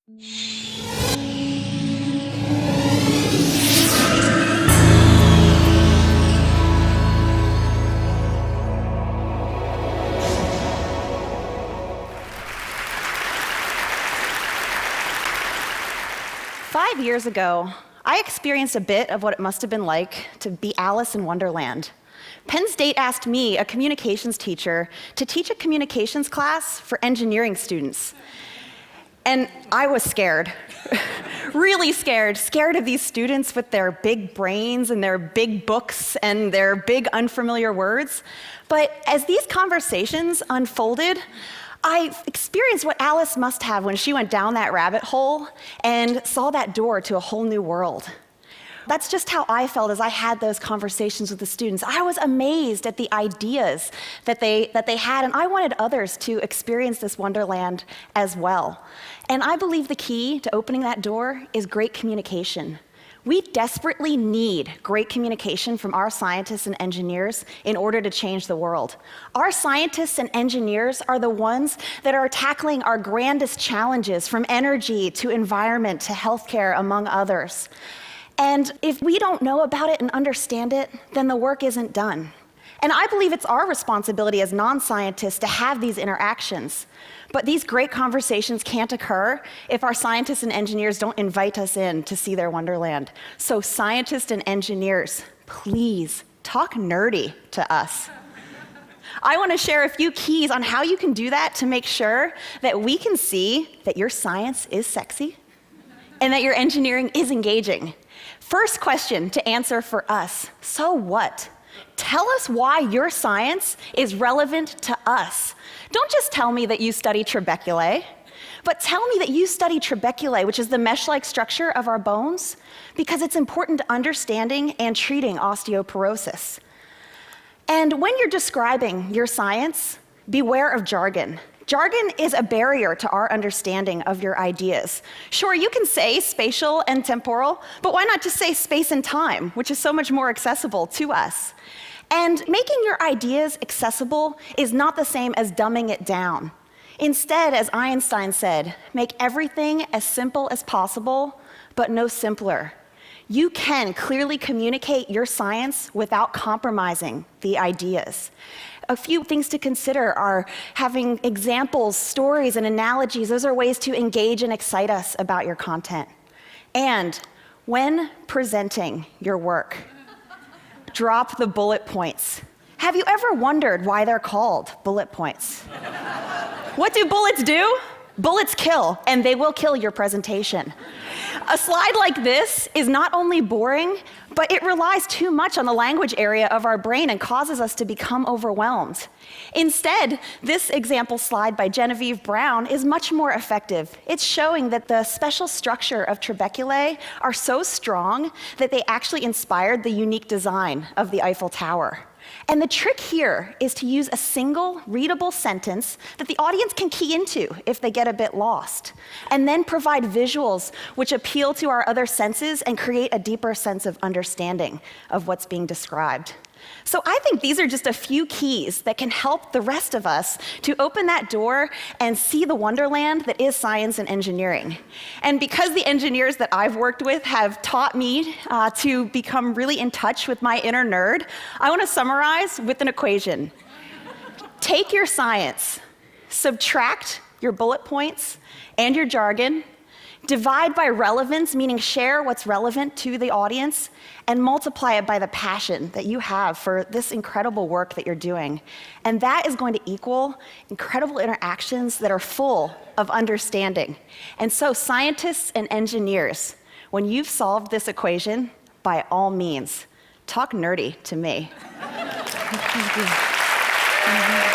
5 years ago, I experienced a bit of what it must have been like to be Alice in Wonderland. Penn State asked me, a communications teacher, to teach a communications class for engineering students. And I was scared, really scared of these students with their big brains and their big books and their big unfamiliar words. But as these conversations unfolded, I experienced what Alice must have when she went down that rabbit hole and saw that door to a whole new world. That's just how I felt as I had those conversations with the students. I was amazed at the ideas that they had, and I wanted others to experience this wonderland as well. And I believe the key to opening that door is great communication. We desperately need great communication from our scientists and engineers in order to change the world. Our scientists and engineers are the ones that are tackling our grandest challenges, from energy to environment to healthcare, among others. And if we don't know about it and understand it, then the work isn't done. And I believe it's our responsibility as non-scientists to have these interactions. But these great conversations can't occur if our scientists and engineers don't invite us in to see their wonderland. So scientists and engineers, please talk nerdy to us. I want to share a few keys on how you can do that to make sure that we can see that your science is sexy and that your engineering is engaging. First question to answer for us: so what? Tell us why your science is relevant to us. Don't just tell me that you study trabeculae, but tell me that you study trabeculae, which is the mesh-like structure of our bones, because it's important to understanding and treating osteoporosis. And when you're describing your science, beware of jargon. Jargon is a barrier to our understanding of your ideas. Sure, you can say spatial and temporal, but why not just say space and time, which is so much more accessible to us? And making your ideas accessible is not the same as dumbing it down. Instead, as Einstein said, make everything as simple as possible, but no simpler. You can clearly communicate your science without compromising the ideas. A few things to consider are having examples, stories, and analogies. Those are ways to engage and excite us about your content. And when presenting your work, drop the bullet points. Have you ever wondered why they're called bullet points? What do bullets do? Bullets kill, and they will kill your presentation. A slide like this is not only boring, but it relies too much on the language area of our brain and causes us to become overwhelmed. Instead, this example slide by Genevieve Brown is much more effective. It's showing that the special structure of trabeculae are so strong that they actually inspired the unique design of the Eiffel Tower. And the trick here is to use a single readable sentence that the audience can key into if they get a bit lost, and then provide visuals which appeal to our other senses and create a deeper sense of understanding of what's being described. So I think these are just a few keys that can help the rest of us to open that door and see the wonderland that is science and engineering. And because the engineers that I've worked with have taught me to become really in touch with my inner nerd, I want to summarize with an equation. Take your science, subtract your bullet points and your jargon, divide by relevance, meaning share what's relevant to the audience, and multiply it by the passion that you have for this incredible work that you're doing. And that is going to equal incredible interactions that are full of understanding. And so scientists and engineers, when you've solved this equation, by all means, talk nerdy to me. Thank you.